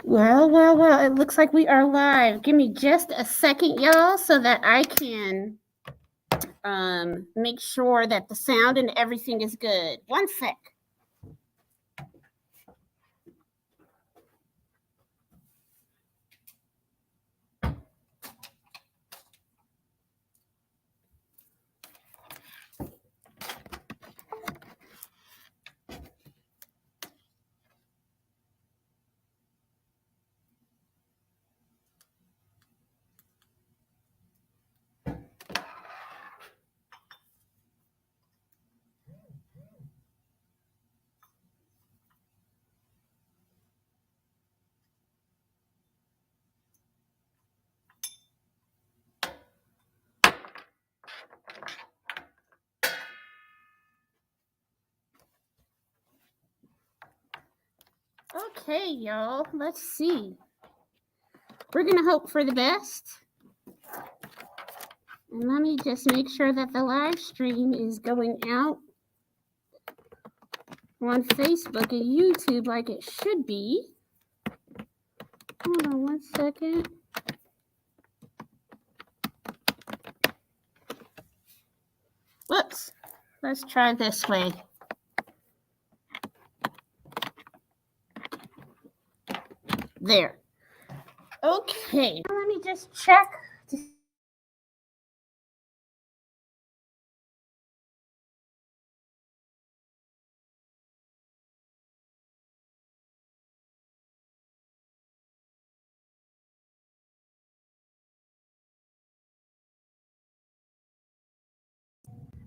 Well, it looks like we are live. Give me just a second, y'all, so that I can make sure that the sound and everything is good. One sec. Okay, y'all, let's see. We're going to hope for the best. And let me just make sure that the live stream is going out on Facebook and YouTube like it should be. Hold on one second. Whoops. Let's try this way. There. Okay. Let me just check.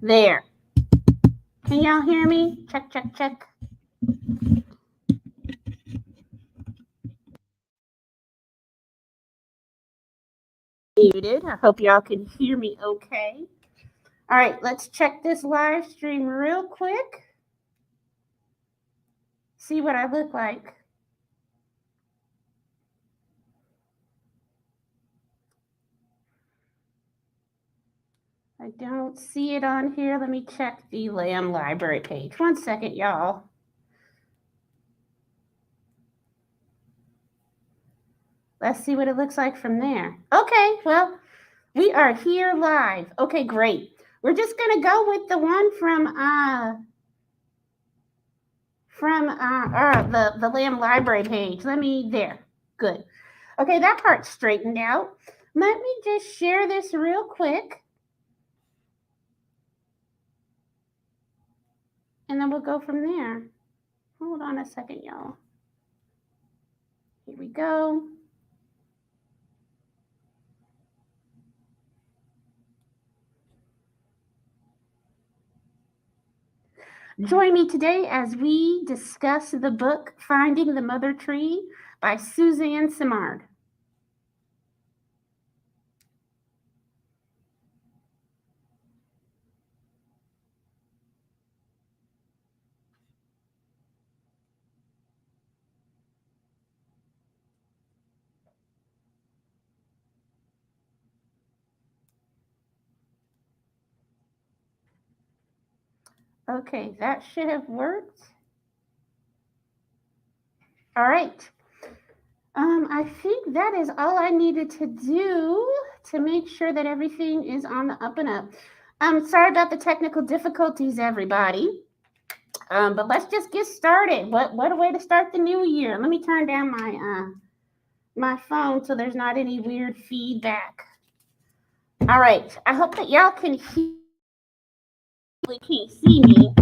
There. Can y'all hear me? Check, check, check. Muted. I hope y'all can hear me okay. All right, let's check this live stream real quick. See what I look like. I don't see it on here. Let me check the Lamb Library page. One second, y'all. Let's see what it looks like from there. Okay, well, we are here live. Okay, great. We're just gonna go with the one from the Lamb Library page. There. Good. Okay, that part's straightened out. Let me just share this real quick. And then we'll go from there. Hold on a second, y'all. Here we go. Join me today as we discuss the book Finding the Mother Tree by Suzanne Simard. Okay, that should have worked. All right. I think that is all I needed to do to make sure that everything is on the up and up. Sorry about the technical difficulties, everybody. But let's just get started. What a way to start the new year. Let me turn down my phone so there's not any weird feedback. All right. I hope that y'all can hear. You can't see me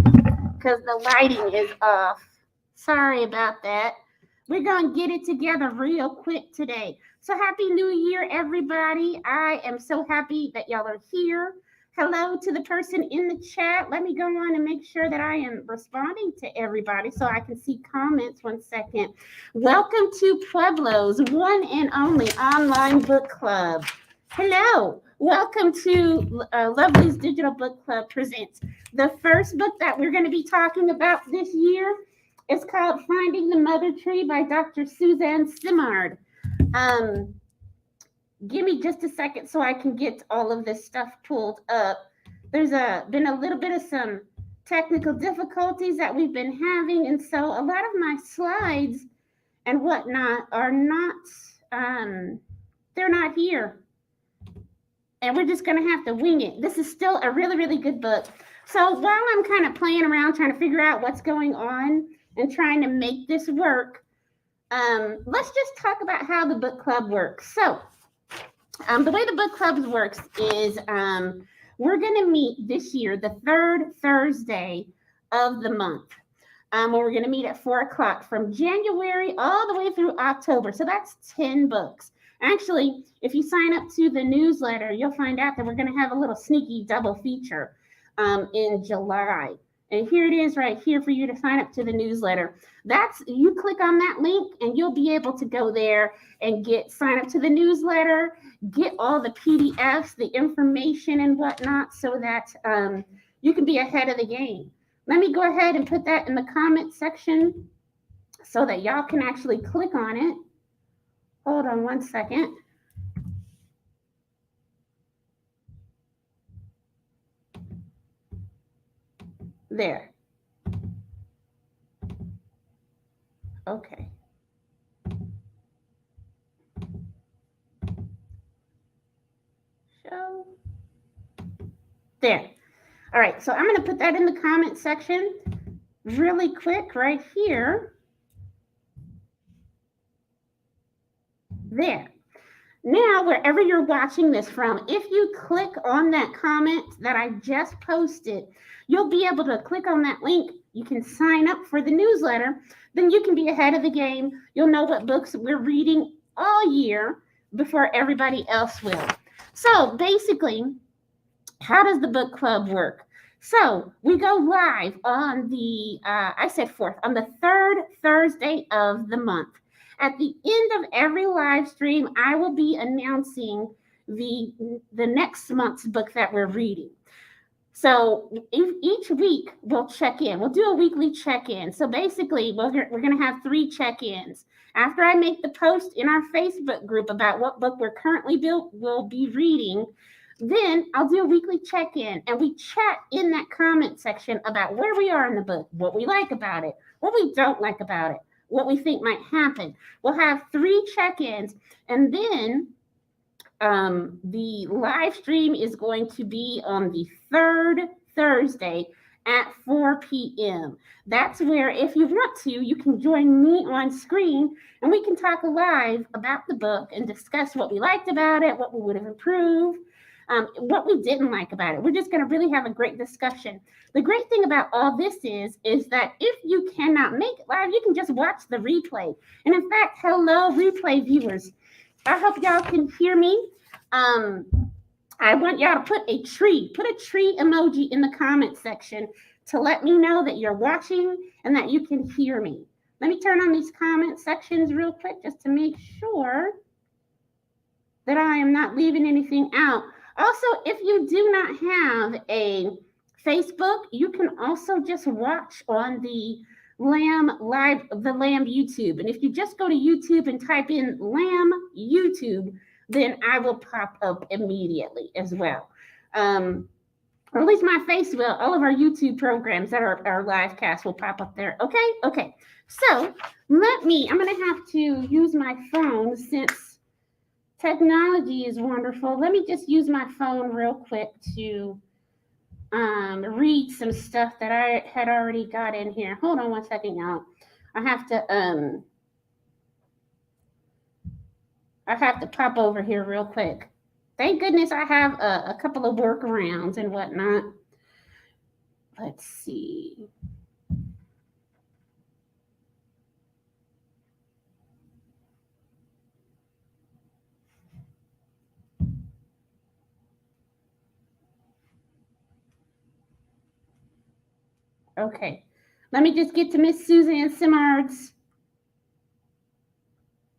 because the lighting is off. Sorry about that. We're going to get it together real quick today. So happy new year, everybody. I am so happy that y'all are here. Hello to the person in the chat. Let me go on and make sure that I am responding to everybody so I can see comments. One second. Welcome to Pueblo's one and only online book club. Hello. Welcome to Lovely's Digital Book Club presents the first book that we're going to be talking about this year. It's called Finding the Mother Tree by Dr. Suzanne Simard. Give me just a second so I can get all of this stuff pulled up. There's been a little bit of some technical difficulties that we've been having, and so a lot of my slides and whatnot are not, they're not here. And we're just going to have to wing it. This is still a really, really good book. So while I'm kind of playing around trying to figure out what's going on and trying to make this work, let's just talk about how the book club works. So the way the book club works is we're going to meet this year the third Thursday of the month. We're going to meet at 4 o'clock from January all the way through October. So that's 10 books. Actually, if you sign up to the newsletter, you'll find out that we're going to have a little sneaky double feature in July. And here it is right here for you to sign up to the newsletter. You click on that link and you'll be able to go there and sign up to the newsletter, get all the PDFs, the information and whatnot, so that you can be ahead of the game. Let me go ahead and put that in the comment section so that y'all can actually click on it. Hold on one second. There. Okay. Show. There. All right, so I'm going to put that in the comment section really quick right here. There. Now, wherever you're watching this from, if you click on that comment that I just posted, you'll be able to click on that link. You can sign up for the newsletter. Then you can be ahead of the game. You'll know what books we're reading all year before everybody else will. So basically, how does the book club work? So we go live on the, I said 4th, on the 3rd Thursday of the month. At the end of every live stream, I will be announcing the next month's book that we're reading. So each week we'll check in. We'll do a weekly check-in. So basically, we're going to have 3 check-ins. After I make the post in our Facebook group about what book we're currently will be reading, then I'll do a weekly check-in, and we chat in that comment section about where we are in the book, what we like about it, what we don't like about it, what we think might happen. We'll have 3 check-ins, and then the live stream is going to be on the 3rd Thursday at 4 p.m. That's where, if you want to, you can join me on screen and we can talk live about the book and discuss what we liked about it, what we would have improved, what we didn't like about it. We're just going to really have a great discussion. The great thing about all this is that if you cannot make it live, you can just watch the replay. And in fact, hello, replay viewers. I hope y'all can hear me. I want y'all to put a tree emoji in the comment section to let me know that you're watching and that you can hear me. Let me turn on these comment sections real quick just to make sure that I am not leaving anything out. Also, if you do not have a Facebook, you can also just watch on the Lamb YouTube. And if you just go to YouTube and type in Lamb YouTube, then I will pop up immediately as well. Or at least my face will. All of our YouTube programs that are our live cast will pop up there. Okay. So I'm going to have to use my phone since technology is wonderful. Let me just use my phone real quick to read some stuff that I had already got in here. Hold on one second, y'all. I have to pop over here real quick. Thank goodness I have a couple of workarounds and whatnot. Let's see. Okay. Let me just get to Miss Suzanne Simard's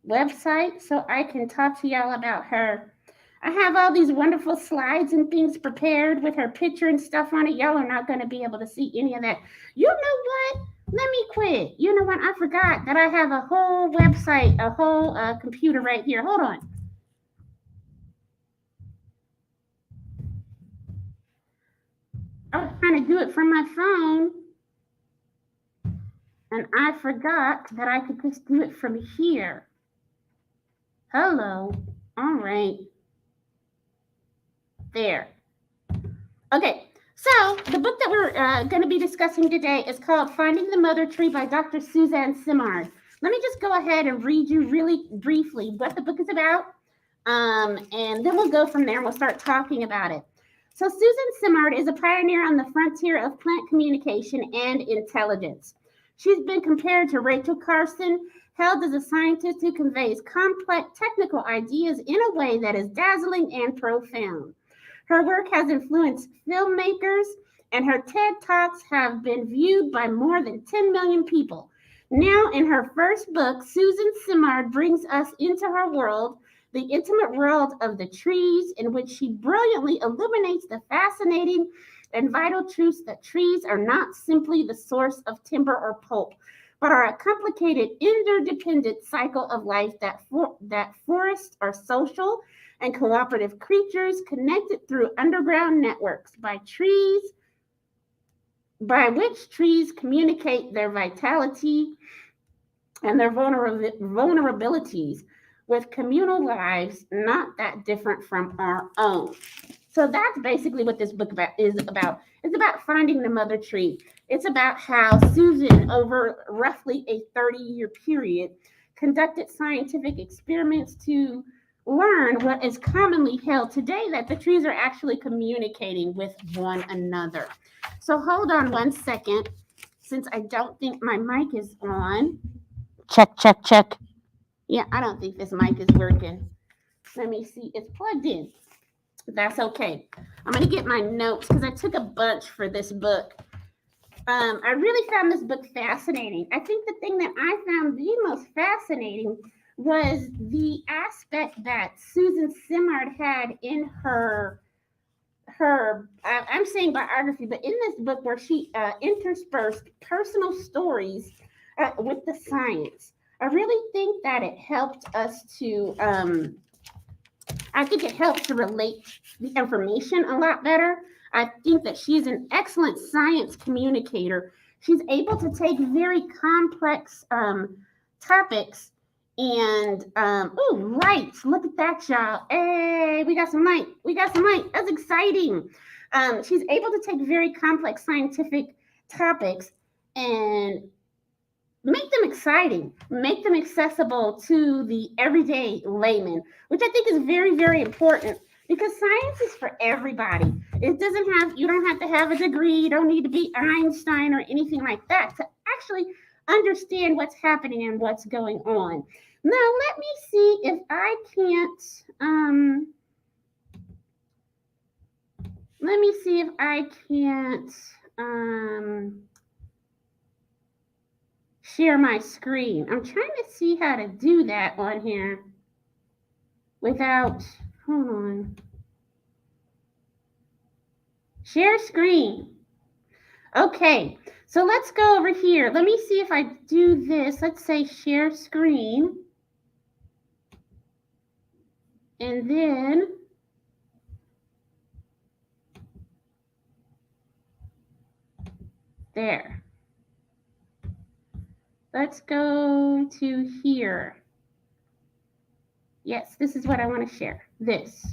website so I can talk to y'all about her. I have all these wonderful slides and things prepared with her picture and stuff on it. Y'all are not going to be able to see any of that. You know what? Let me quit. You know what? I forgot that I have a whole website, a whole computer right here. Hold on. I was trying to do it from my phone. And I forgot that I could just do it from here. Hello. All right. There. Okay. So the book that we're going to be discussing today is called Finding the Mother Tree by Dr. Suzanne Simard. Let me just go ahead and read you really briefly what the book is about. And then we'll go from there and we'll start talking about it. So Susan Simard is a pioneer on the frontier of plant communication and intelligence. She's been compared to Rachel Carson, hailed as a scientist who conveys complex technical ideas in a way that is dazzling and profound. Her work has influenced filmmakers, and her TED Talks have been viewed by more than 10 million people. Now, in her first book, Susan Simard brings us into her world, the intimate world of the trees, in which she brilliantly illuminates the fascinating and vital truths that trees are not simply the source of timber or pulp, but are a complicated, interdependent cycle of life that forests are social and cooperative creatures connected through underground networks by which trees communicate their vitality and their vulnerabilities with communal lives not that different from our own. So that's basically what this book is about. It's about finding the mother tree. It's about how Susan, over roughly a 30-year period, conducted scientific experiments to learn what is commonly held today, that the trees are actually communicating with one another. So hold on one second, since I don't think my mic is on. Check, check, check. Yeah, I don't think this mic is working. Let me see. It's plugged in. That's okay. I'm going to get my notes because I took a bunch for this book. I really found this book fascinating. I think the thing that I found the most fascinating was the aspect that Susan Simard had in her I'm saying biography, but in this book where she interspersed personal stories with the science. I really think that it helped us to I think it helps to relate the information a lot better. I think that she's an excellent science communicator. She's able to take very complex topics and oh, light! Look at that, y'all! Hey, we got some light. We got some light. That's exciting. She's able to take very complex scientific topics and make them exciting, make them accessible to the everyday layman, which I think is very, very important because science is for everybody. It doesn't have, you don't have to have a degree, you don't need to be Einstein or anything like that to actually understand what's happening and what's going on. Now, let me see if I can't share my screen. I'm trying to see how to do that on here without, hold on. Share screen. Okay, so let's go over here. Let me see if I do this. Let's say share screen. And then there. Let's go to here. Yes, this is what I want to share. This.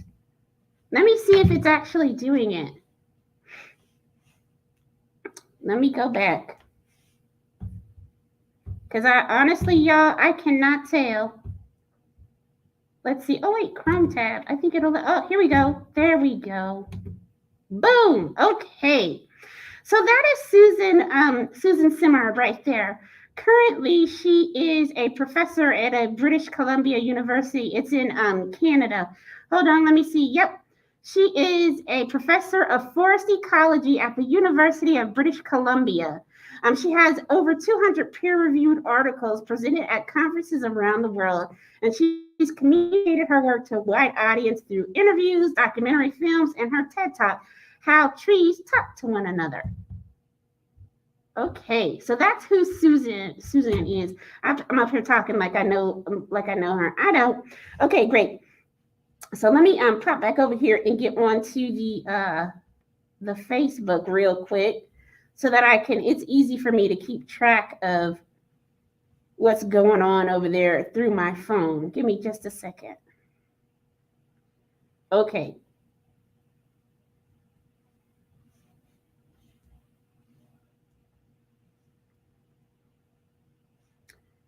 Let me see if it's actually doing it. Let me go back. Because honestly, y'all, I cannot tell. Let's see. Oh, wait, Chrome tab. I think it'll, oh, here we go. There we go. Boom. Okay. So that is Susan Simard right there. Currently, she is a professor at a British Columbia University. It's in Canada. Hold on, let me see. Yep. She is a professor of forest ecology at the University of British Columbia. She has over 200 peer-reviewed articles presented at conferences around the world, and she's communicated her work to a wide audience through interviews, documentary films, and her TED Talk, How Trees Talk to One Another. Okay, so that's who Susan is. I'm up here talking like I know her. I don't. Okay, great. So let me pop back over here and get onto the Facebook real quick so that I can. It's easy for me to keep track of what's going on over there through my phone. Give me just a second. Okay.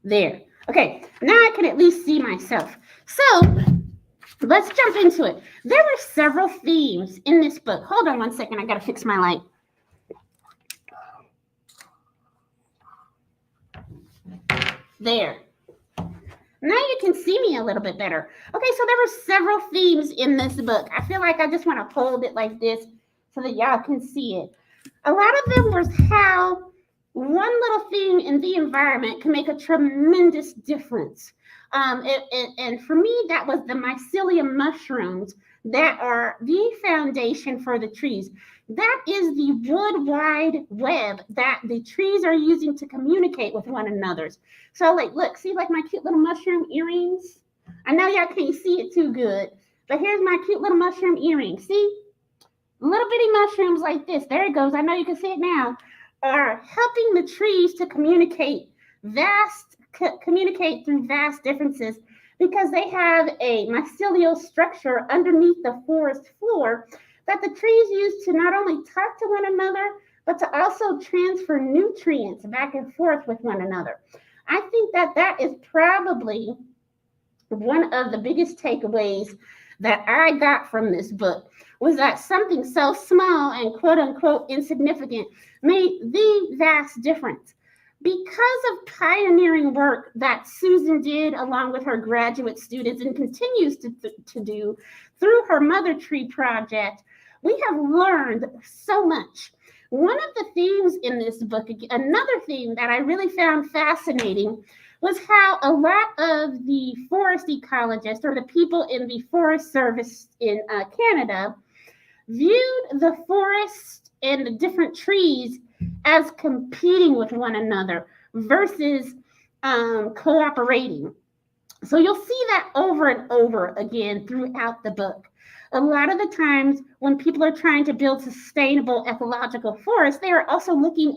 There. Okay, now I can at least see myself. So let's jump into it. There were several themes in this book. Hold on one second. I got to fix my light. There. Now you can see me a little bit better. Okay, so there were several themes in this book. I feel like I just want to hold it like this so that y'all can see it. A lot of them was how one little thing in the environment can make a tremendous difference. And for me, that was the mycelium mushrooms that are the foundation for the trees. That is the wood wide web that the trees are using to communicate with one another. So, like, look, see, like my cute little mushroom earrings? I know y'all can't see it too good, but here's my cute little mushroom earring. See? Little bitty mushrooms like this. There it goes. I know you can see it now. Are helping the trees to communicate through vast differences because they have a mycelial structure underneath the forest floor that the trees use to not only talk to one another, but to also transfer nutrients back and forth with one another. I think that is probably one of the biggest takeaways that I got from this book was that something so small and quote unquote insignificant made the vast difference. Because of pioneering work that Susan did along with her graduate students and continues to do through her Mother Tree Project, we have learned so much. One of the themes in this book, another theme that I really found fascinating, was how a lot of the forest ecologists or the people in the Forest Service in Canada viewed the forest and the different trees as competing with one another versus cooperating. So you'll see that over and over again throughout the book. A lot of the times when people are trying to build sustainable ecological forests, they are also looking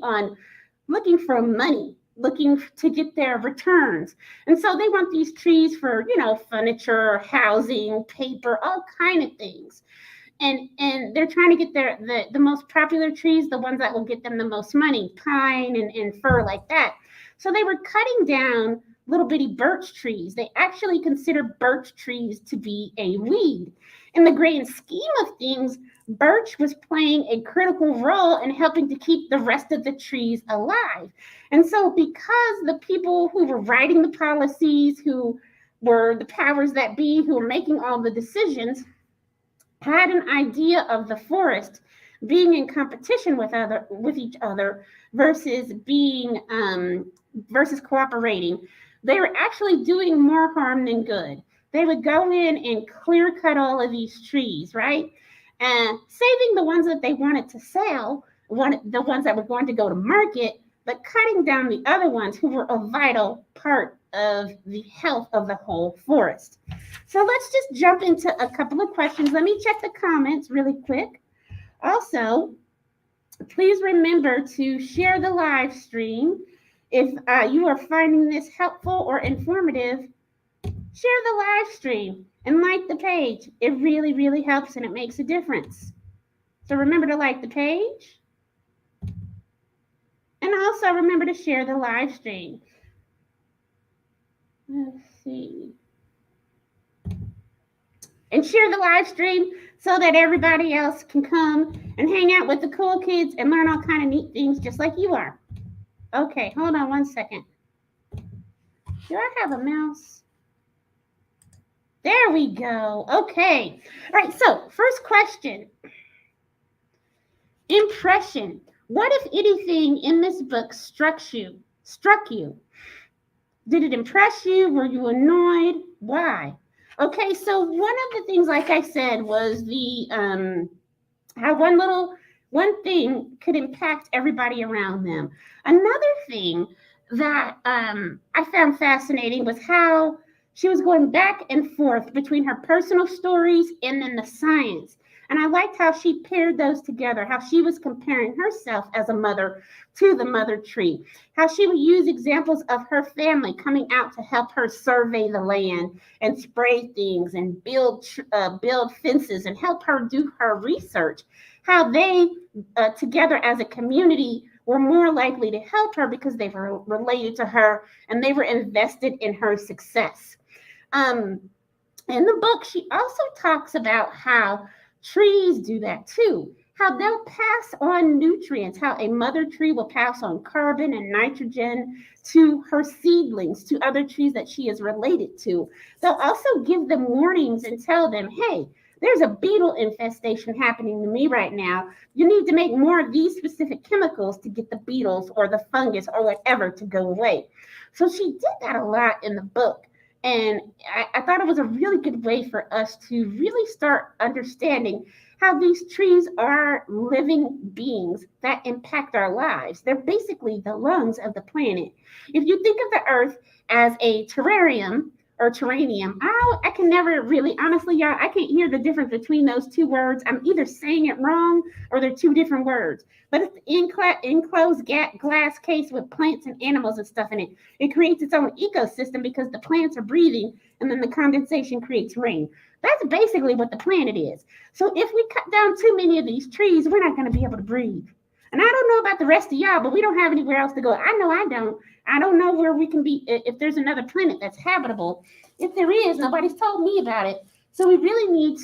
for money, looking to get their returns. And so they want these trees for, furniture, housing, paper, all kind of things. And they're trying to get the most popular trees, the ones that will get them the most money, pine and fir like that. So they were cutting down little bitty birch trees. They actually consider birch trees to be a weed. In the grand scheme of things, birch was playing a critical role in helping to keep the rest of the trees alive. And so because the people who were writing the policies, who were the powers that be, who were making all the decisions, had an idea of the forest being in competition with each other versus cooperating, they were actually doing more harm than good. They would go in and clear cut all of these trees, right? And saving the ones that they wanted to sell, the ones that were going to go to market, but cutting down the other ones who were a vital part of the health of the whole forest. So let's just jump into a couple of questions. Let me check the comments really quick. Also, please remember to share the live stream. If you are finding this helpful or informative, share the live stream and like the page. It really, really helps and it makes a difference. So remember to like the page. And also remember to share the live stream. Let's see. And share the live stream so that everybody else can come and hang out with the cool kids and learn all kind of neat things just like you are. Okay, hold on one second. Do I have a mouse? There we go. Okay. All right, so first question. Impression. What, if anything, in this book struck you? Did it impress you? Were you annoyed? Why? Okay, so one of the things, like I said, was the how one thing could impact everybody around them. Another thing that I found fascinating was how she was going back and forth between her personal stories and then the science. And I liked how she paired those together, how she was comparing herself as a mother to the mother tree, how she would use examples of her family coming out to help her survey the land and spray things and build fences and help her do her research, how they together as a community were more likely to help her because they were related to her and they were invested in her success. Um, in the book, she also talks about how trees do that too, how they'll pass on nutrients, how a mother tree will pass on carbon and nitrogen to her seedlings, to other trees that she is related to. They'll also give them warnings and tell them, hey, there's a beetle infestation happening to me right now. You need to make more of these specific chemicals to get the beetles or the fungus or whatever to go away. So she did that a lot in the book. And I thought it was a really good way for us to really start understanding how these trees are living beings that impact our lives. They're basically the lungs of the planet. If you think of the earth as a terrarium or terranium, I can never really, honestly, y'all, I can't hear the difference between those two words. I'm either saying it wrong or they're two different words. But it's the enclosed glass case with plants and animals and stuff in it. It creates its own ecosystem because the plants are breathing and then the condensation creates rain. That's basically what the planet is. So if we cut down too many of these trees, we're not going to be able to breathe. And I don't know about the rest of y'all, but we don't have anywhere else to go. I know I don't. I don't know where we can be, if there's another planet that's habitable. If there is, nobody's told me about it. So we really need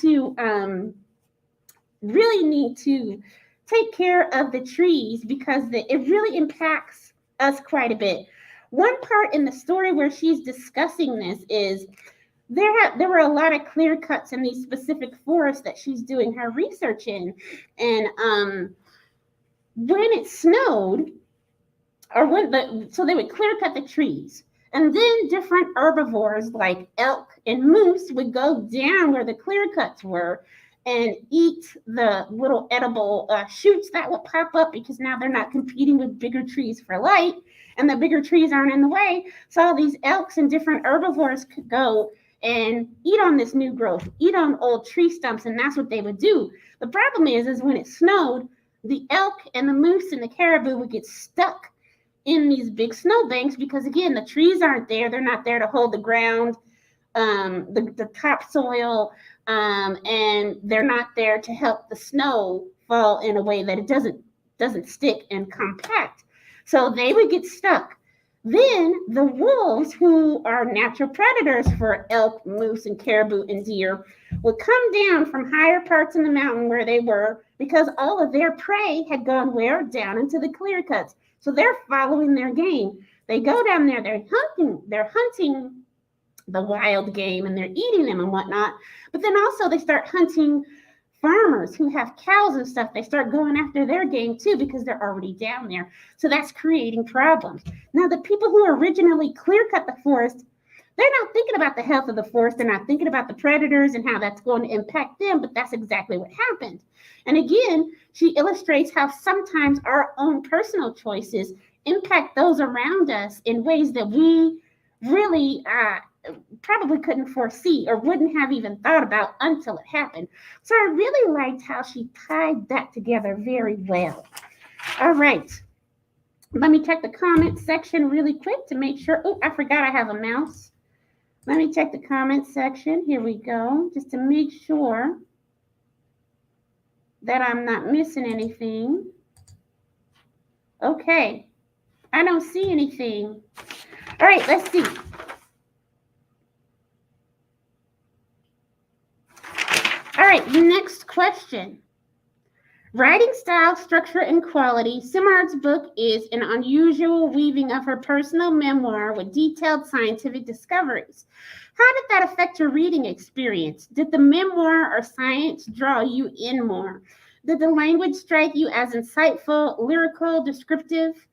to take care of the trees because it really impacts us quite a bit. One part in the story where she's discussing this is there were a lot of clear cuts in these specific forests that she's doing her research in. And when it snowed, so they would clear cut the trees. And then different herbivores like elk and moose would go down where the clear cuts were and eat the little edible shoots that would pop up because now they're not competing with bigger trees for light and the bigger trees aren't in the way. So all these elks and different herbivores could go and eat on this new growth, eat on old tree stumps, and that's what they would do. The problem is when it snowed, the elk and the moose and the caribou would get stuck in these big snowbanks because, again, the trees aren't there. They're not there to hold the ground, the topsoil, and they're not there to help the snow fall in a way that it doesn't stick and compact. So they would get stuck. Then the wolves, who are natural predators for elk, moose, and caribou and deer, would come down from higher parts in the mountain where they were because all of their prey had gone where? Down into the clear cuts. So they're following their game. They go down there, they're hunting the wild game and they're eating them and whatnot. But then also they start hunting farmers who have cows and stuff. They start going after their game too because they're already down there. So that's creating problems. Now, the people who originally clear cut the forest, they're not thinking about the health of the forest. They're not thinking about the predators and how that's going to impact them, but that's exactly what happened. And again, she illustrates how sometimes our own personal choices impact those around us in ways that we really probably couldn't foresee or wouldn't have even thought about until it happened. So I really liked how she tied that together very well. All right. Let me check the comment section really quick to make sure. Oh, I forgot I have a mouse. Let me check the comment section. Here we go. Just to make sure that I'm not missing anything. Okay. I don't see anything. All right, let's see. All right, next question. Writing style, structure, and quality. Simard's book is an unusual weaving of her personal memoir with detailed scientific discoveries. How did that affect your reading experience? Did the memoir or science draw you in more? Did the language strike you as insightful, lyrical, descriptive?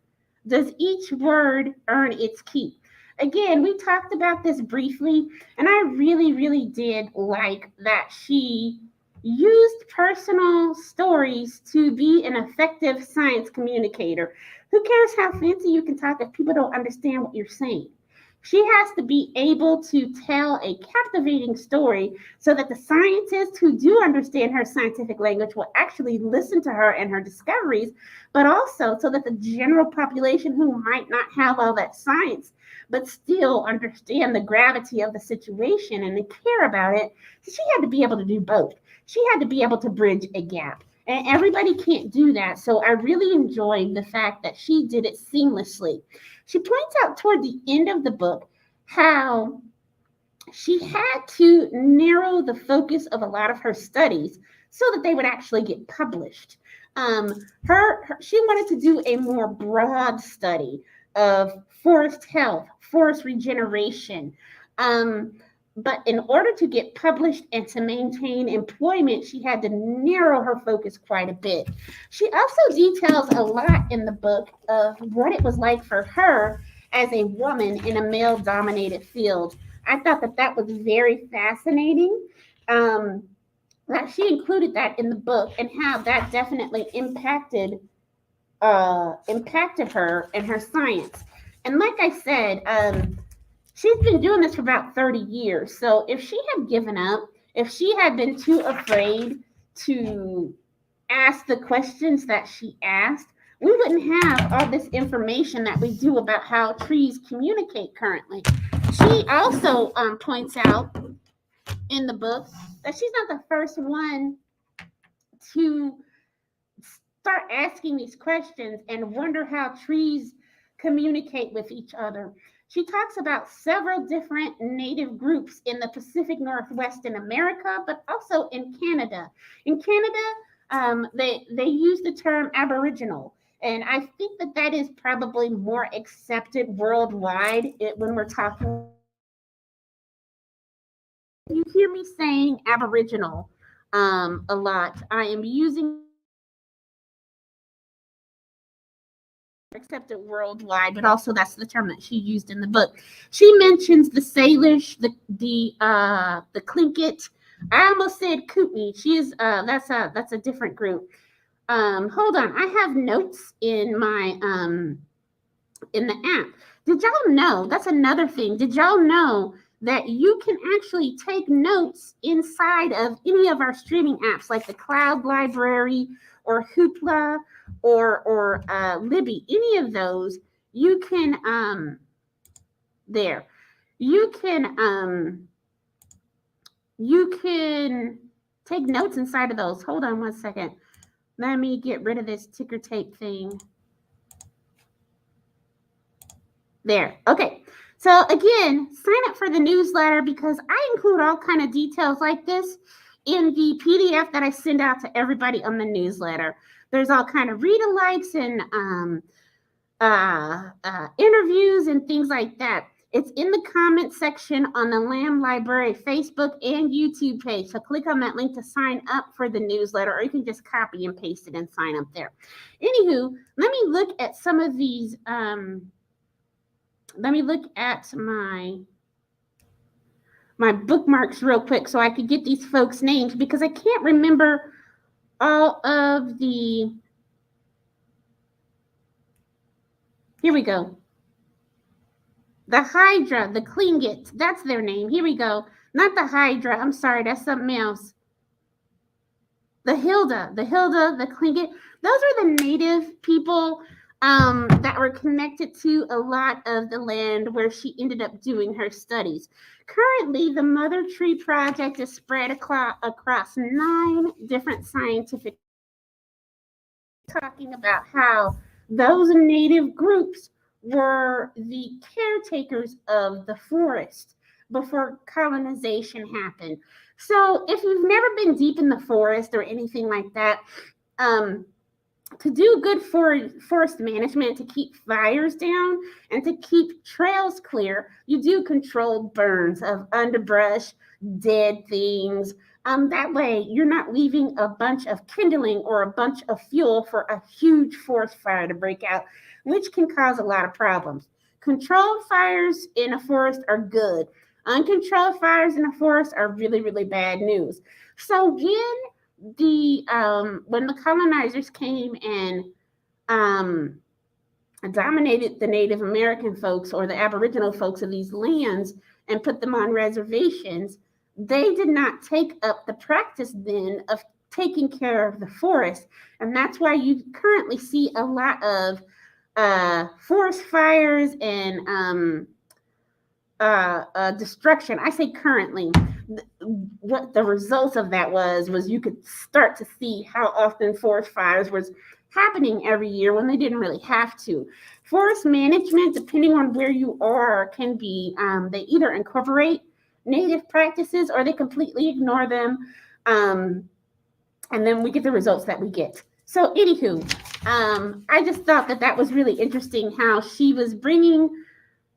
Does each word earn its keep? Again, we talked about this briefly, and I really, really did like that she used personal stories to be an effective science communicator. Who cares how fancy you can talk if people don't understand what you're saying? She has to be able to tell a captivating story so that the scientists who do understand her scientific language will actually listen to her and her discoveries, but also so that the general population who might not have all that science but still understand the gravity of the situation and they care about it. So she had to be able to do both. She had to be able to bridge a gap. And everybody can't do that. So I really enjoyed the fact that she did it seamlessly. She points out toward the end of the book how she had to narrow the focus of a lot of her studies so that they would actually get published. Um, she wanted to do a more broad study of forest health, forest regeneration. Um, but in order to get published and to maintain employment, she had to narrow her focus quite a bit. She also details a lot in the book of what it was like for her as a woman in a male dominated field. I thought that that was very fascinating. Um, that she included that in the book and how that definitely impacted her and her science. And like I said, she's been doing this for about 30 years. So if she had given up, if she had been too afraid to ask the questions that she asked, we wouldn't have all this information that we do about how trees communicate currently. She also points out in the book that she's not the first one to start asking these questions and wonder how trees communicate with each other. She talks about several different native groups in the Pacific Northwest in America, but also in Canada. In Canada, they use the term Aboriginal, and I think that that is probably more accepted worldwide when we're talking. You hear me saying Aboriginal a lot. I am using accepted worldwide, but also that's the term that she used in the book. She mentions the Salish, the Tlingit. I almost said Kootenai. She is that's a different group. Hold on, I have notes in my in the app. Did y'all know? That's another thing. Did y'all know that you can actually take notes inside of any of our streaming apps, like the Cloud Library or Hoopla or Libby? Any of those, you can there. You can take notes inside of those. Hold on one second. Let me get rid of this ticker tape thing. There. Okay. So again, sign up for the newsletter because I include all kind of details like this in the PDF that I send out to everybody on the newsletter. There's all kind of read-alikes and interviews and things like that. It's in the comment section on the Lamb Library Facebook and YouTube page. So click on that link to sign up for the newsletter, or you can just copy and paste it and sign up there. Anywho, let me look at some of these. Let me look at my bookmarks real quick so I could get these folks' names because I can't remember all of the. Here we go. The Hydra, the Tlingit, that's their name. Here we go. Not the Hydra. I'm sorry, that's something else. The Hilda, the Tlingit. Those are the native people that were connected to a lot of the land where she ended up doing her studies. Currently, the Mother Tree Project is spread across 9 different scientific talking about how those native groups were the caretakers of the forest before colonization happened. So if you've never been deep in the forest or anything like that, to do good forest management, to keep fires down and to keep trails clear, you do controlled burns of underbrush, dead things. That way, you're not leaving a bunch of kindling or a bunch of fuel for a huge forest fire to break out, which can cause a lot of problems. Controlled fires in a forest are good. Uncontrolled fires in a forest are really, really bad news. So when the colonizers came and dominated the Native American folks or the Aboriginal folks of these lands and put them on reservations, they did not take up the practice then of taking care of the forest. And that's why you currently see a lot of forest fires and destruction. I say currently. What the results of that was you could start to see how often forest fires was happening every year when they didn't really have to. Forest management, depending on where you are, can be they either incorporate native practices or they completely ignore them, and then we get the results that we get. So anywho, I just thought that was really interesting how she was bringing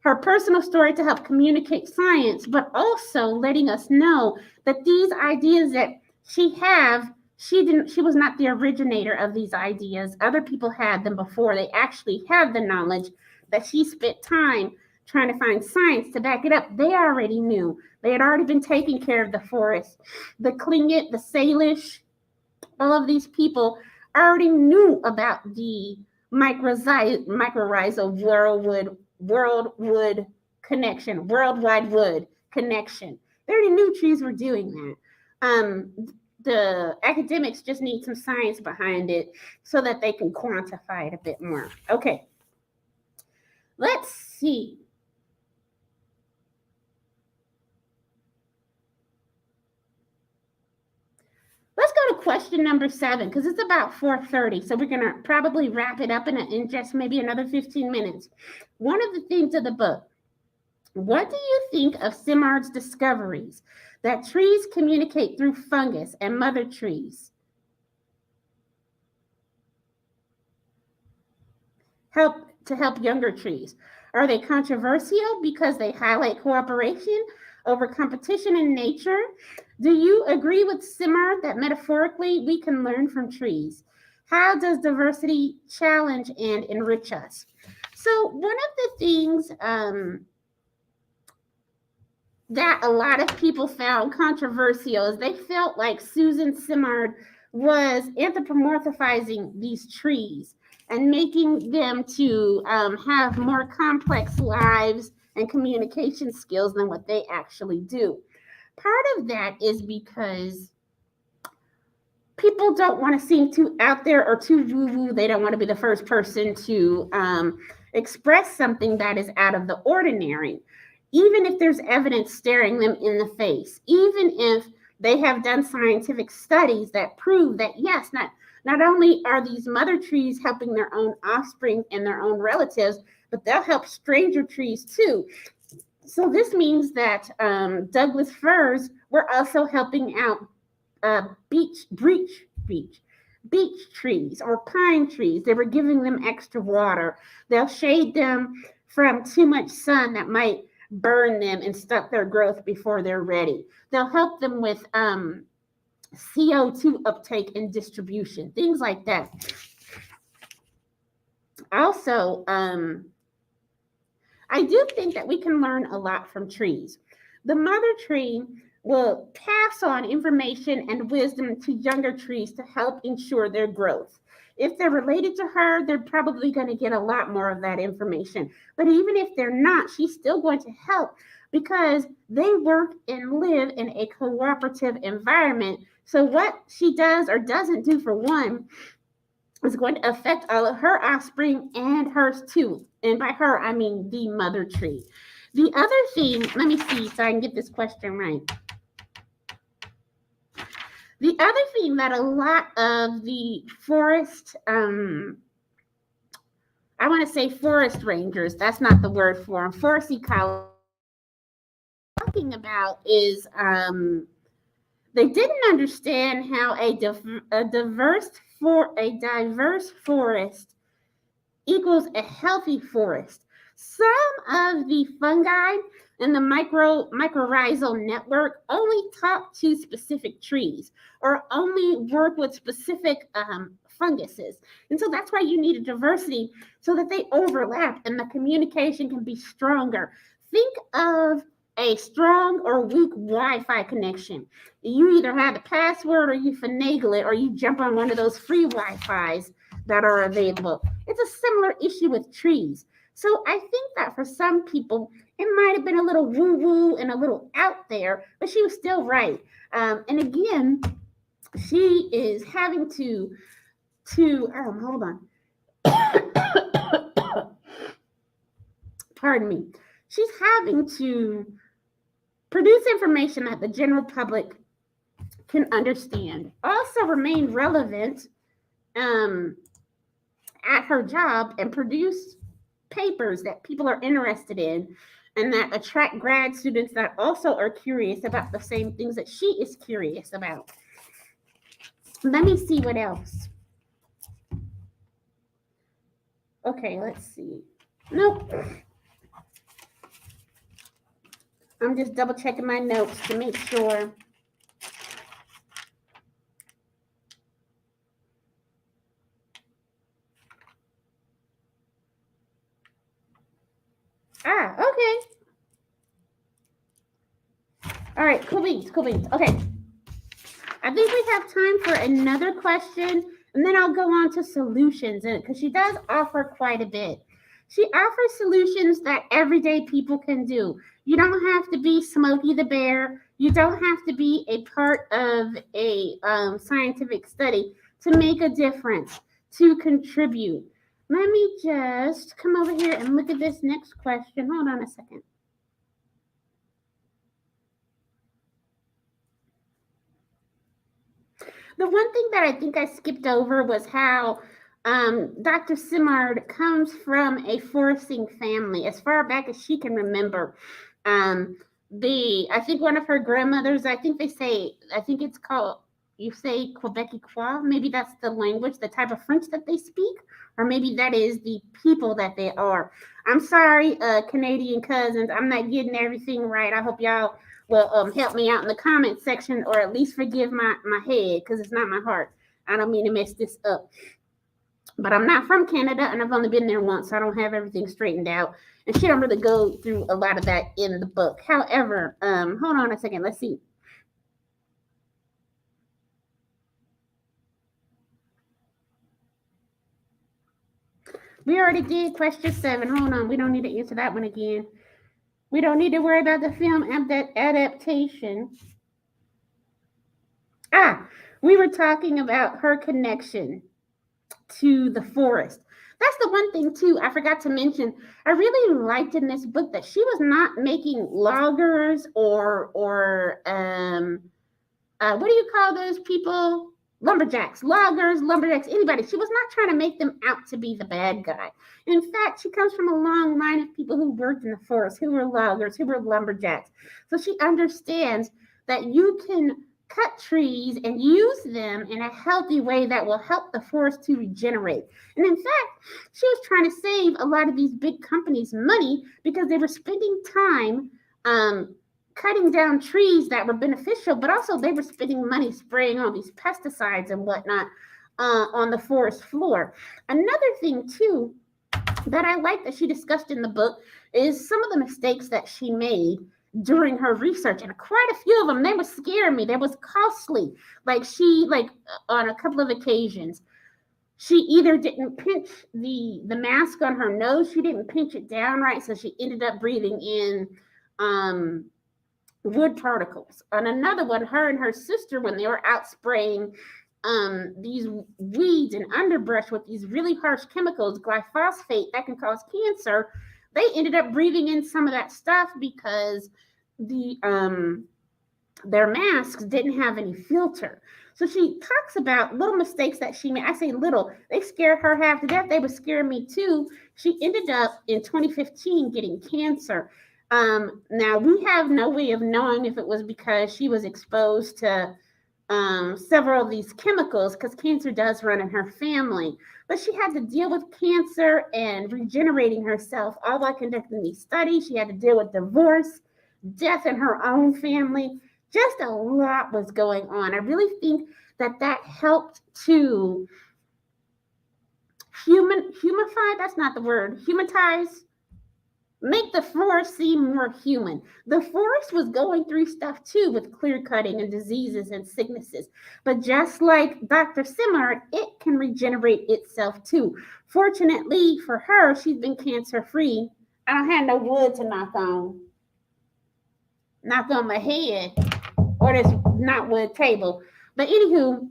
her personal story to help communicate science, but also letting us know that these ideas that she was not the originator of these ideas. Other people had them before. They actually had the knowledge that she spent time trying to find science to back it up. They already knew. They had already been taking care of the forest. The Tlingit, the Salish, all of these people already knew about the mycorrhizal worldwide wood connection. They already knew trees were doing that. The academics just need some science behind it so that they can quantify it a bit more. Okay, let's see. Let's go to question number 7 because it's about 4:30. So we're going to probably wrap it up in just maybe another 15 minutes. One of the themes of the book. What do you think of Simard's discoveries that trees communicate through fungus and mother trees? Help younger trees. Are they controversial because they highlight cooperation over competition in nature? Do you agree with Simard that metaphorically we can learn from trees? How does diversity challenge and enrich us? So one of the things that a lot of people found controversial is they felt like Suzanne Simard was anthropomorphizing these trees and making them to have more complex lives and communication skills than what they actually do. Part of that is because people don't want to seem too out there or too woo-woo. They don't want to be the first person to express something that is out of the ordinary, even if there's evidence staring them in the face, even if they have done scientific studies that prove that, yes, not only are these mother trees helping their own offspring and their own relatives, but they'll help stranger trees too. So this means that Douglas firs were also helping out beech trees or pine trees. They were giving them extra water. They'll shade them from too much sun that might burn them and stunt their growth before they're ready. They'll help them with CO2 uptake and distribution, things like that. Also, I do think that we can learn a lot from trees. The mother tree will pass on information and wisdom to younger trees to help ensure their growth. If they're related to her, they're probably going to get a lot more of that information. But even if they're not, she's still going to help because they work and live in a cooperative environment. So what she does or doesn't do for one is going to affect all of her offspring and hers too. And by her, I mean the mother tree. The other thing, let me see so I can get this question right. The other thing that a lot of the forest, I want to say forest rangers, that's not the word for them, forest ecologists, talking about is they didn't understand how a diverse forest equals a healthy forest. Some of the fungi in the mycorrhizal network only talk to specific trees or only work with specific funguses. And so that's why you need a diversity so that they overlap and the communication can be stronger. Think of a strong or weak Wi-Fi connection. You either have the password or you finagle it or you jump on one of those free Wi-Fis that are available. It's a similar issue with trees. So I think that for some people, it might have been a little woo-woo and a little out there, but she was still right. And again, she is having to hold on. Pardon me. She's having to produce information that the general public can understand. Also remain relevant at her job and produce papers that people are interested in and that attract grad students that also are curious about the same things that she is curious about. Let me see what else. Okay, let's see. Nope. I'm just double checking my notes to make sure. Okay. All right, cool beans. Okay. I think we have time for another question, and then I'll go on to solutions, because she does offer quite a bit. She offers solutions that everyday people can do. You don't have to be Smokey the Bear. You don't have to be a part of a scientific study to make a difference, to contribute. Let me just come over here and look at this next question. Hold on a second. The one thing that I think I skipped over was how Dr. Simard comes from a foresting family as far back as she can remember. I think one of her grandmothers, I think it's called, you say Quebecois, maybe that's the language, the type of French that they speak, or maybe that is the people that they are. I'm sorry, Canadian cousins, I'm not getting everything right. I hope y'all will help me out in the comment section, or at least forgive my head, because it's not my heart. I don't mean to mess this up. But I'm not from Canada, and I've only been there once, so I don't have everything straightened out. And she don't really go through a lot of that in the book. However, hold on a second. Let's see. We already did question 7. Hold on. We don't need to answer that one again. We don't need to worry about the film adaptation. We were talking about her connection to the forest. That's the one thing too I forgot to mention. I really liked in this book that she was not making loggers or what do you call those people? Lumberjacks, loggers, lumberjacks, anybody. She was not trying to make them out to be the bad guy. In fact, she comes from a long line of people who worked in the forest, who were loggers, who were lumberjacks. So she understands that you can cut trees and use them in a healthy way that will help the forest to regenerate. And in fact, she was trying to save a lot of these big companies money because they were spending time cutting down trees that were beneficial, but also they were spending money spraying all these pesticides and whatnot on the forest floor. Another thing too that I like that she discussed in the book is some of the mistakes that she made during her research, and quite a few of them, they were scaring me. They was costly. Like on a couple of occasions, she either didn't pinch the mask on her nose, she didn't pinch it down right, so she ended up breathing in wood particles. On another one, her and her sister, when they were out spraying these weeds and underbrush with these really harsh chemicals, glyphosate, that can cause cancer, they ended up breathing in some of that stuff because their masks didn't have any filter. So she talks about little mistakes that she made. I say little, they scared her half to death. They would scare me too. She ended up in 2015 getting cancer. Now we have no way of knowing if it was because she was exposed to several of these chemicals, because cancer does run in her family. But she had to deal with cancer and regenerating herself all while conducting these studies. She had to deal with divorce, death in her own family. Just a lot was going on. I really think that helped to humanize, that's not the word, humanize, make the forest seem more human. The forest was going through stuff too with clear cutting and diseases and sicknesses. But just like Dr. Simard, it can regenerate itself too. Fortunately for her, she's been cancer free. I don't have no wood to knock on my head or this not wood table. But anywho,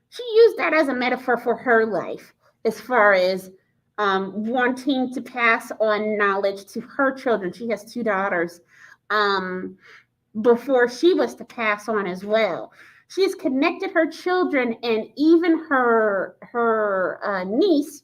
she used that as a metaphor for her life as far as wanting to pass on knowledge to her children. She has two daughters before she was to pass on as well. She has connected her children and even her niece.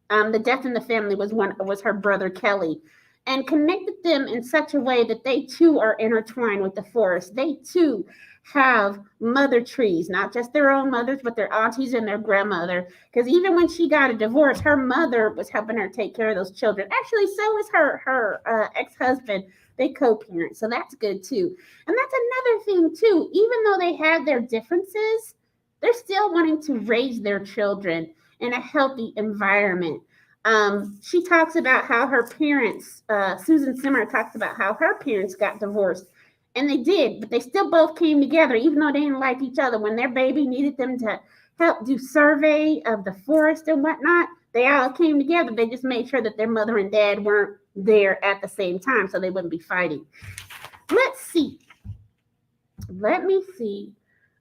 The death in the family was her brother Kelly, and connected them in such a way that they too are intertwined with the forest. They too have mother trees, not just their own mothers, but their aunties and their grandmother. Because even when she got a divorce, her mother was helping her take care of those children. Actually, so is her ex-husband. They co-parent, so that's good too. And that's another thing too. Even though they have their differences, they're still wanting to raise their children in a healthy environment. She talks about how her parents, Suzanne Simard talks about how her parents got divorced. And they did, but they still both came together, even though they didn't like each other. When their baby needed them to help do survey of the forest and whatnot, they all came together. They just made sure that their mother and dad weren't there at the same time so they wouldn't be fighting. Let's see. Let me see.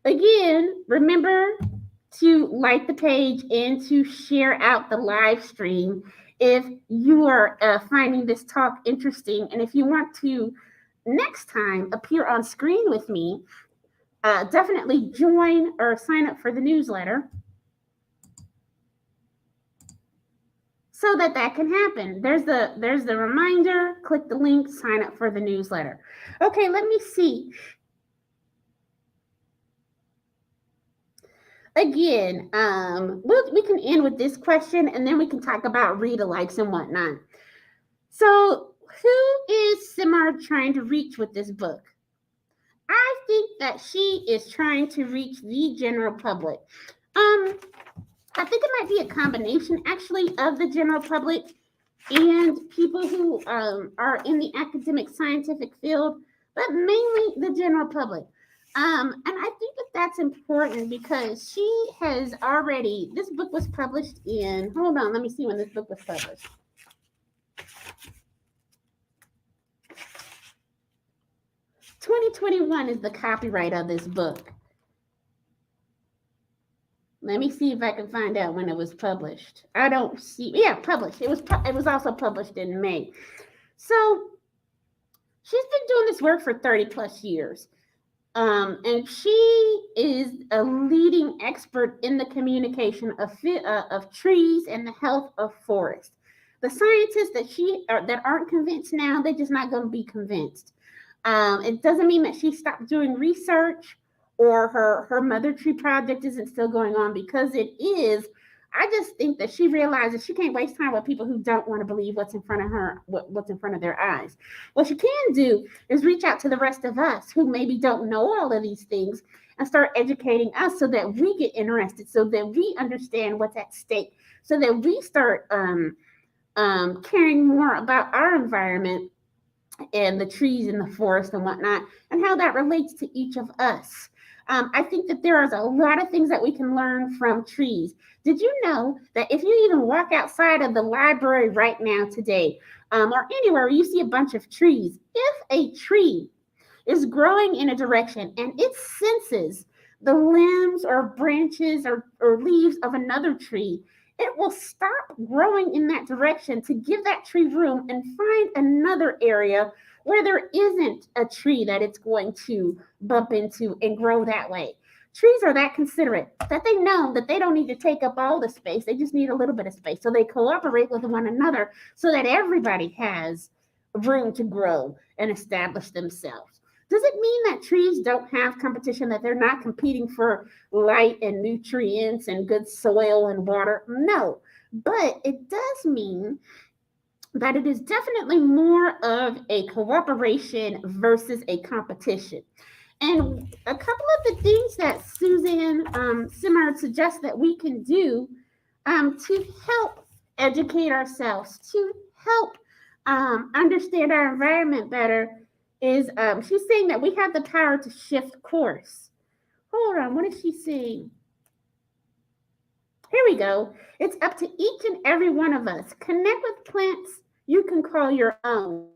Again, remember to like the page and to share out the live stream if you are finding this talk interesting. And if you want to next time appear on screen with me, definitely join or sign up for the newsletter so that can happen. There's the reminder. Click the link, sign up for the newsletter. Okay, let me see. Again, we can end with this question and then we can talk about read-alikes and whatnot. So who is Simard trying to reach with this book? I think that she is trying to reach the general public. I think it might be a combination actually of the general public and people who are in the academic scientific field, but mainly the general public. And I think that that's important because she has already, this book was published in, hold on, let me see when this book was published. "2021 is the copyright of this book. Let me see if I can find out when it was published. I don't see, yeah, published. It was also published in May. So she's been doing this work for 30 plus years. And she is a leading expert in the communication of trees and the health of forests. The scientists that aren't convinced now, they're just not going to be convinced. It doesn't mean that she stopped doing research or her mother tree project isn't still going on, because it is. I just think that she realizes she can't waste time with people who don't want to believe what's in front of her, what's in front of their eyes. What she can do is reach out to the rest of us who maybe don't know all of these things and start educating us so that we get interested, so that we understand what's at stake, so that we start caring more about our environment and the trees and the forest and whatnot, and how that relates to each of us. I think that there is a lot of things that we can learn from trees. Did you know that if you even walk outside of the library right now today, or anywhere where you see a bunch of trees, if a tree is growing in a direction and it senses the limbs or branches or leaves of another tree, it will stop growing in that direction to give that tree room and find another area where there isn't a tree that it's going to bump into and grow that way. Trees are that considerate that they know that they don't need to take up all the space. They just need a little bit of space. So they cooperate with one another so that everybody has room to grow and establish themselves. Does it mean that trees don't have competition, that they're not competing for light and nutrients and good soil and water? No, but it does mean that it is definitely more of a cooperation versus a competition. And a couple of the things that Suzanne Simard suggests that we can do to help educate ourselves, to help understand our environment better is she's saying that we have the power to shift course. Hold on, what is she saying? Here we go. It's up to each and every one of us. Connect with plants you can call your own.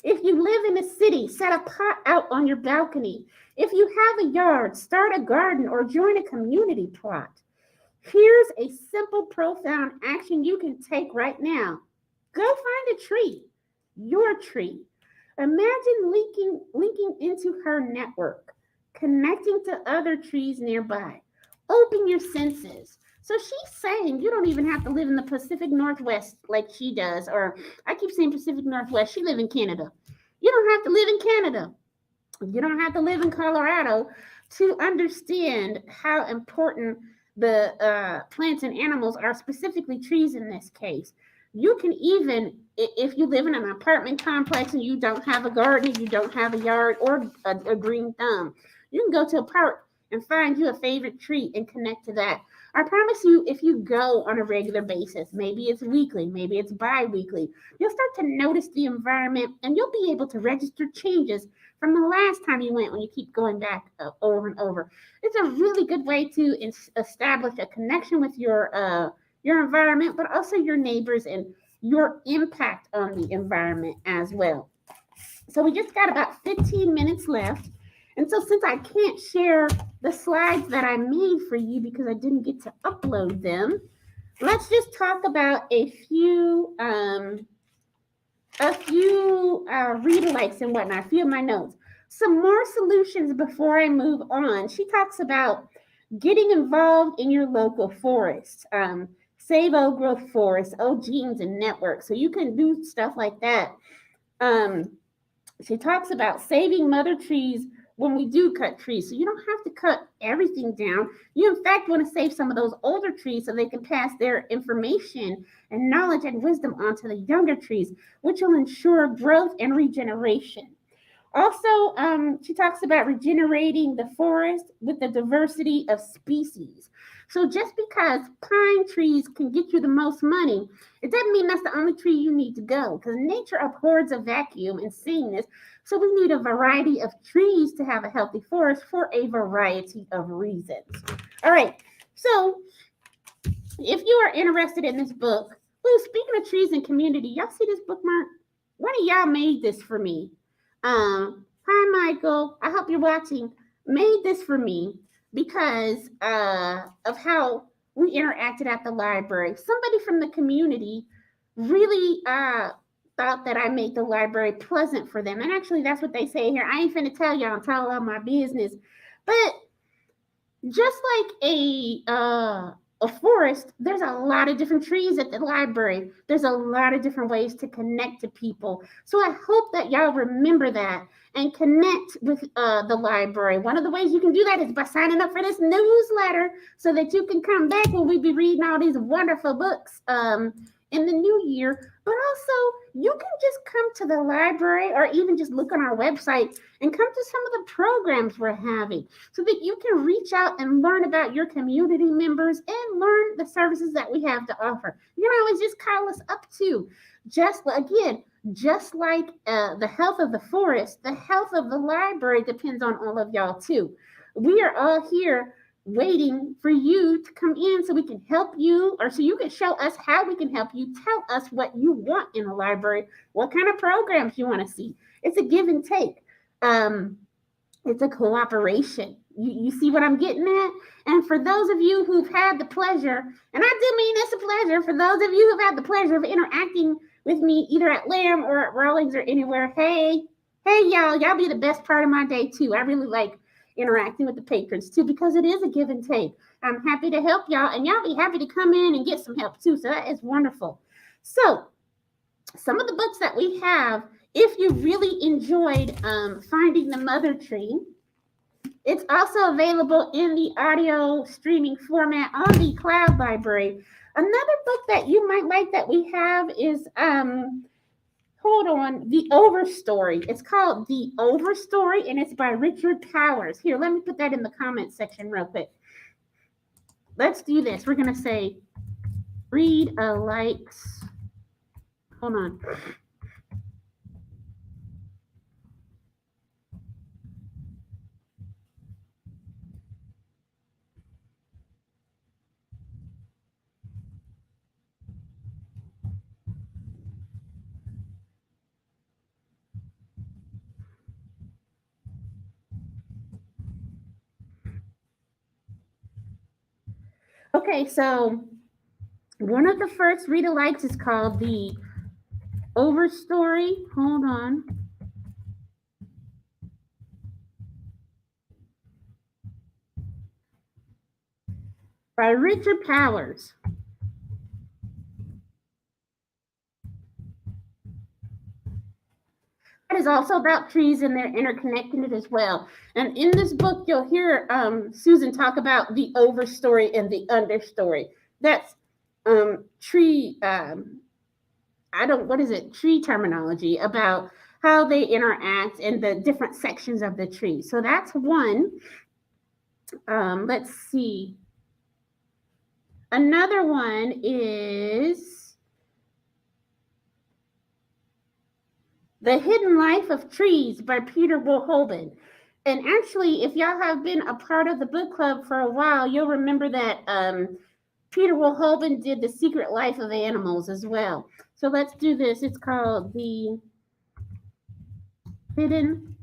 If you live in a city, set a pot out on your balcony. If you have a yard, start a garden or join a community plot. Here's a simple, profound action you can take right now. Go find a tree, your tree. Imagine linking into her network, connecting to other trees nearby. Open your senses. So she's saying you don't even have to live in the Pacific Northwest like she does, or I keep saying Pacific Northwest. She lives in Canada. You don't have to live in Canada. You don't have to live in Colorado to understand how important the plants and animals are, specifically trees in this case. You can even, if you live in an apartment complex and you don't have a garden, you don't have a yard or a green thumb, you can go to a park and find you a favorite tree and connect to that. I promise you, if you go on a regular basis, maybe it's weekly, maybe it's bi-weekly, you'll start to notice the environment and you'll be able to register changes from the last time you went when you keep going back over and over. It's a really good way to establish a connection with your environment, but also your neighbors and your impact on the environment as well. So we just got about 15 minutes left. And so since I can't share the slides that I made for you because I didn't get to upload them, let's just talk about a few read-alikes and whatnot, a few of my notes. Some more solutions before I move on. She talks about getting involved in your local forest. Save old growth forests, old genes and networks. So you can do stuff like that. She talks about saving mother trees when we do cut trees. So you don't have to cut everything down. You, in fact, want to save some of those older trees so they can pass their information and knowledge and wisdom onto the younger trees, which will ensure growth and regeneration. Also, she talks about regenerating the forest with the diversity of species. So just because pine trees can get you the most money, it doesn't mean that's the only tree you need to go, because nature abhors a vacuum and sameness. So we need a variety of trees to have a healthy forest for a variety of reasons. All right, so if you are interested in this book, speaking of trees and community, y'all see this bookmark? One of y'all made this for me. Hi, Michael. I hope you're watching. Made this for me because of how we interacted at the library. Somebody from the community really thought that I made the library pleasant for them. And actually, that's what they say here. I ain't finna tell y'all and tell all my business. But just like a forest, there's a lot of different trees at the library. There's a lot of different ways to connect to people. So I hope that y'all remember that and connect with the library. One of the ways you can do that is by signing up for this newsletter so that you can come back when we be reading all these wonderful books in the new year. But also, you can just come to the library or even just look on our website and come to some of the programs we're having so that you can reach out and learn about your community members and learn the services that we have to offer. You can always just call us up too. Just like the health of the forest, the health of the library depends on all of y'all too. We are all here waiting for you to come in so we can help you, or so you can show us how we can help you. Tell us what you want in a library, what kind of programs you want to see. It's a give and take. It's a cooperation. You see what I'm getting at? And for those of you who've had the pleasure, and I do mean it's a pleasure, for those of you who've had the pleasure of interacting with me either at Lamb or at Rawlings or anywhere, hey y'all be the best part of my day too. I really like interacting with the patrons too, because it is a give and take. I'm happy to help y'all, and y'all be happy to come in and get some help too. So that is wonderful. So some of the books that we have, if you really enjoyed Finding the Mother Tree, it's also available in the audio streaming format on the Cloud Library. Another book that you might like that we have is The Overstory. It's called The Overstory, and it's by Richard Powers. Here, let me put that in the comments section real quick. Let's do this. We're going to say read a likes Hold on. Okay, so one of the first read-alikes is called the Overstory. Hold on. By Richard Powers. It is also about trees and they're interconnected as well. And in this book, you'll hear Susan talk about the overstory and the understory. That's tree. What is it? Tree terminology about how they interact in the different sections of the tree. So that's one. Let's see. Another one is The Hidden Life of Trees by Peter Woolhoven. And actually, if y'all have been a part of the book club for a while, you'll remember that Peter Woolhoven did The Secret Life of Animals as well. So let's do this. It's called The Hidden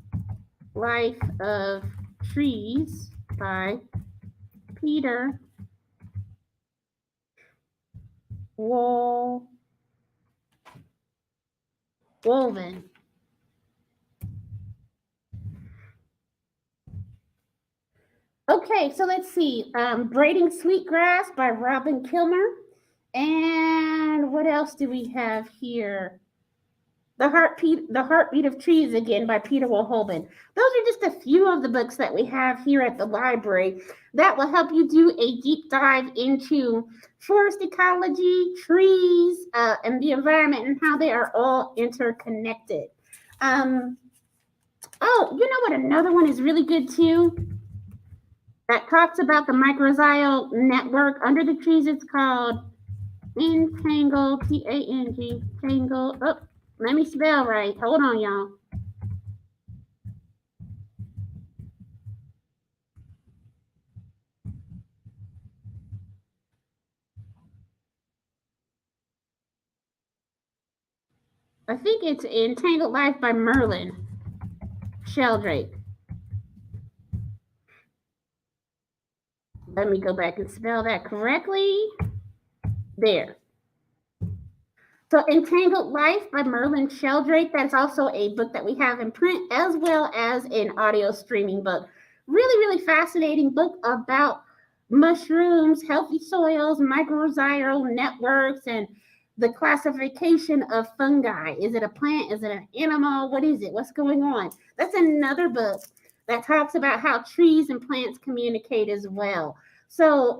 Life of Trees by Peter Woolhoven. Okay, so let's see. Braiding Sweetgrass by Robin Kilmer. And what else do we have here? The Heartbeat of Trees again by Peter Woolhoven. Those are just a few of the books that we have here at the library that will help you do a deep dive into forest ecology, trees, and the environment and how they are all interconnected. Oh, you know what? Another one is really good too. That talks about the mycorrhizal network under the trees. It's called Entangled, T-A-N-G, Tangled. Oh, let me spell right. Hold on, y'all. I think it's Entangled Life by Merlin Sheldrake. Let me go back and spell that correctly. There. So Entangled Life by Merlin Sheldrake. That's also a book that we have in print as well as an audio streaming book. Really, really fascinating book about mushrooms, healthy soils, mycorrhizal networks, and the classification of fungi. Is it a plant? Is it an animal? What is it? What's going on? That's another book that talks about how trees and plants communicate as well. So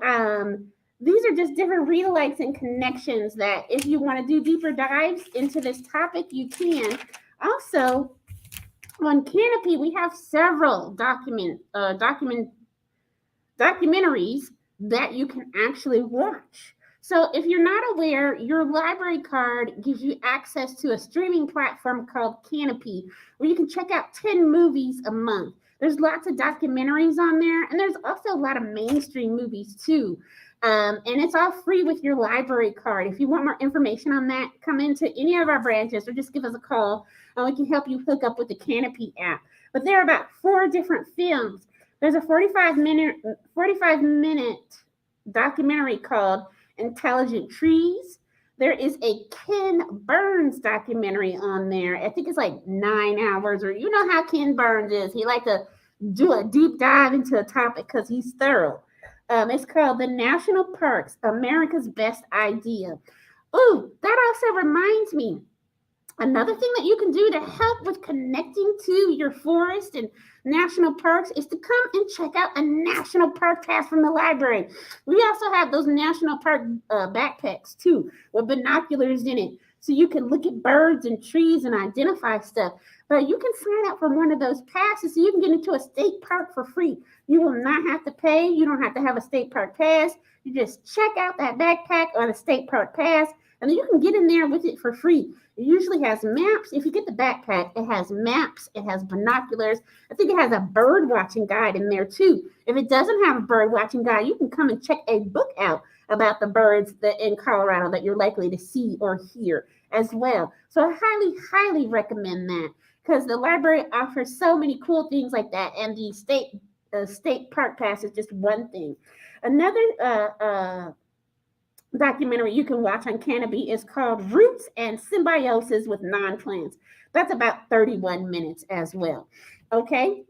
these are just different read-alikes and connections that if you want to do deeper dives into this topic, you can. Also, on Canopy, we have several documentaries that you can actually watch. So if you're not aware, your library card gives you access to a streaming platform called Canopy, where you can check out 10 movies a month. There's lots of documentaries on there, and there's also a lot of mainstream movies too. And it's all free with your library card. If you want more information on that, come into any of our branches or just give us a call, and we can help you hook up with the Canopy app. But there are about 4 different films. There's a 45-minute documentary called Intelligent Trees. There is a Ken Burns documentary on there. I think it's like 9 hours, or you know how Ken Burns is. He likes to do a deep dive into a topic because he's thorough. It's called The National Parks, America's Best Idea. Oh, that also reminds me. Another thing that you can do to help with connecting to your forest and national parks is to come and check out a national park pass from the library. We also have those national park backpacks too, with binoculars in it, so you can look at birds and trees and identify stuff. But you can sign up for one of those passes so you can get into a state park for free. You will not have to pay. You don't have to have a state park pass. You just check out that backpack or the state park pass, And then you can get in there with it for free. It usually has maps. If you get the backpack, it has maps, it has binoculars. I think it has a bird watching guide in there too. If it doesn't have a bird watching guide, you can come and check a book out about the birds that in Colorado that you're likely to see or hear as well. So I highly, highly recommend that because the library offers so many cool things like that, and the state park pass is just one thing. Another documentary you can watch on Canopy is called Roots and Symbiosis with Non-Plants. That's about 31 minutes as well. Okay,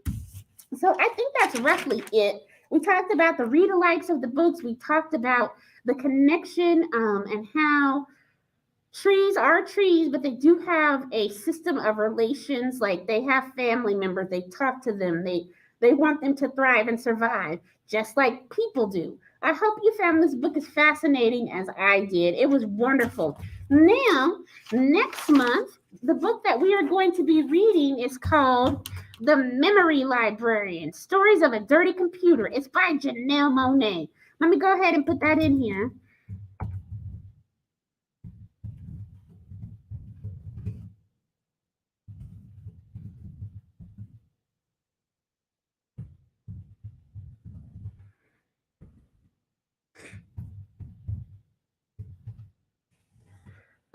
so I think that's roughly it. We talked about the read-alikes of the books. We talked about the connection and how trees are trees, but they do have a system of relations. Like they have family members. They talk to them. They want them to thrive and survive, just like people do. I hope you found this book as fascinating as I did. It was wonderful. Now, next month, the book that we are going to be reading is called The Memory Librarian, Stories of a Dirty Computer. It's by Janelle Monáe. Let me go ahead and put that in here.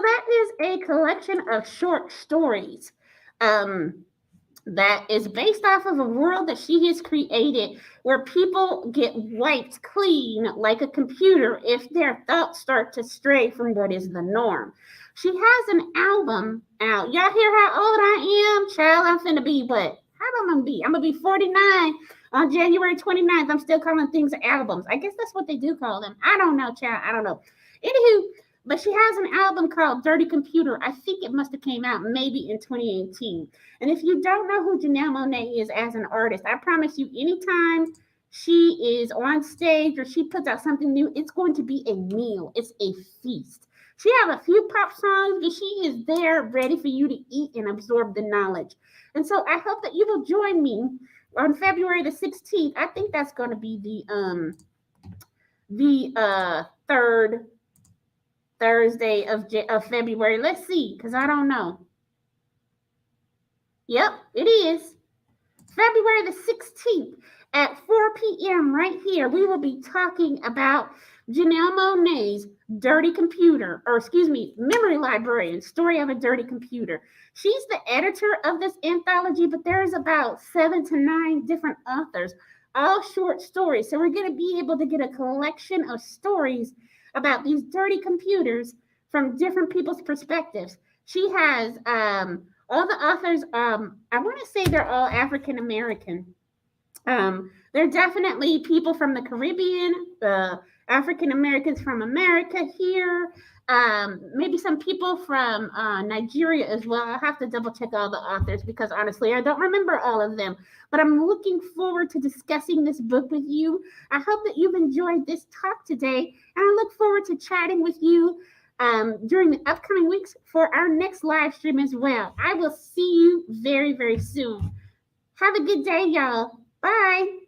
That is a collection of short stories that is based off of a world that she has created where people get wiped clean like a computer if their thoughts start to stray from what is the norm. She has an album out. Y'all hear how old I am? Child, I'm finna be what? How am I gonna be? I'm gonna be 49 on January 29th. I'm still calling things albums. I guess that's what they do call them. I don't know, child. I don't know. Anywho, but she has an album called Dirty Computer. I think it must have came out maybe in 2018. And if you don't know who Janelle Monáe is as an artist, I promise you, anytime she is on stage or she puts out something new, it's going to be a meal. It's a feast. She have a few pop songs, but she is there ready for you to eat and absorb the knowledge. And so I hope that you will join me on February the 16th. I think that's going to be the third Thursday of February. Let's see, because I don't know. Yep, it is. February the 16th at 4 p.m. right here. We will be talking about Janelle Monáe's Dirty Computer, or excuse me, Memory Librarian, Story of a Dirty Computer. She's the editor of this anthology, but there's about 7 to 9 different authors, all short stories. So we're going to be able to get a collection of stories about these dirty computers from different people's perspectives. She has all the authors, I want to say they're all African American. They're definitely people from the Caribbean, African Americans from America here, maybe some people from Nigeria as well. I'll have to double check all the authors because honestly, I don't remember all of them. But I'm looking forward to discussing this book with you. I hope that you've enjoyed this talk today, and I look forward to chatting with you during the upcoming weeks for our next live stream as well. I will see you very, very soon. Have a good day, y'all. Bye.